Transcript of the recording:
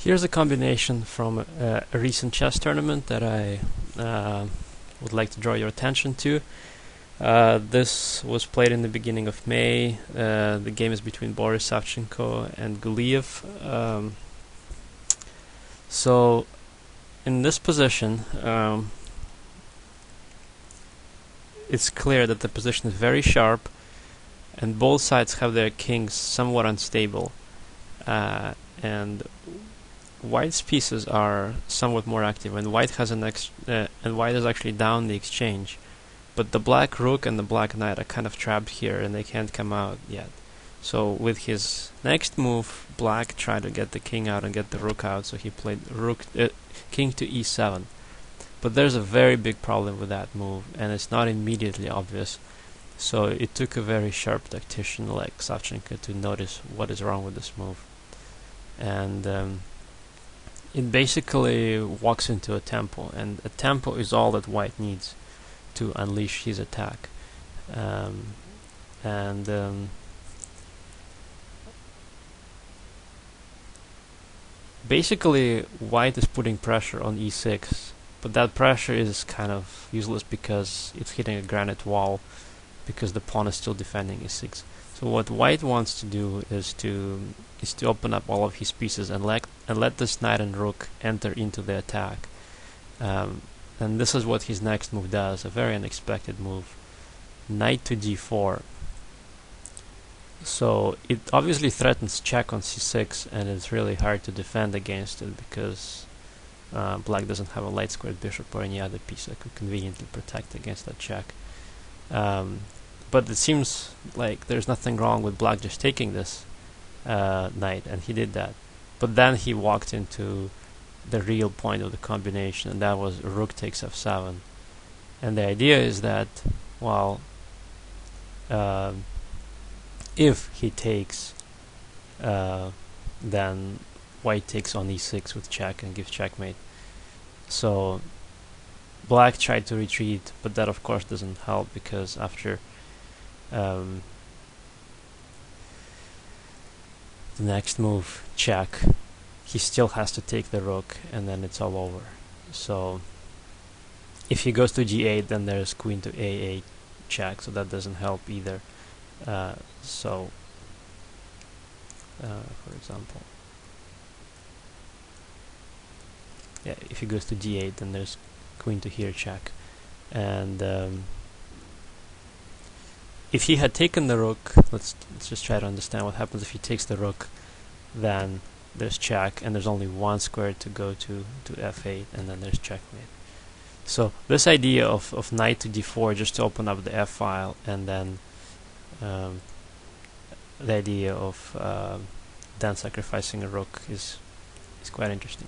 Here's a combination from a recent chess tournament that I would like to draw your attention to. This was played in the beginning of May. The game is between Boris Savchenko and Guliev. So in this position, it's clear that the position is very sharp and both sides have their kings somewhat unstable. And White's pieces are somewhat more active, and White has and White is actually down the exchange, but the black rook and the black knight are kind of trapped here, and they can't come out yet. So with his next move, Black tried to get the king out and get the rook out, so he played king to e7. But there's a very big problem with that move, and it's not immediately obvious. So it took a very sharp tactician like Savchenko to notice what is wrong with this move. And it basically walks into a tempo, and a tempo is all that White needs to unleash his attack. Basically, White is putting pressure on e6, but that pressure is kind of useless because it's hitting a granite wall, because the pawn is still defending e6. So what White wants to do is to open up all of his pieces and let this knight and rook enter into the attack. And this is what his next move does, a very unexpected move. Knight to d4. So it obviously threatens check on c6, and it's really hard to defend against it because Black doesn't have a light squared bishop or any other piece that could conveniently protect against that check. But it seems like there's nothing wrong with Black just taking this knight, and he did that. But then he walked into the real point of the combination, and that was rook takes f7. And the idea is that, well, if he takes, then White takes on e6 with check and gives checkmate. So Black tried to retreat, but that of course doesn't help, because after the next move, check, he still has to take the rook, and then it's all over. So if he goes to g8, then there's queen to a8 check, so that doesn't help either. For example, yeah, if he goes to g8, then there's queen to here check. And if he had taken the rook, let's just try to understand what happens if he takes the rook. Then there's check, and there's only one square to go to f8, and then there's checkmate. So this idea of knight to d4 just to open up the f file, and then the idea of then sacrificing a rook is quite interesting.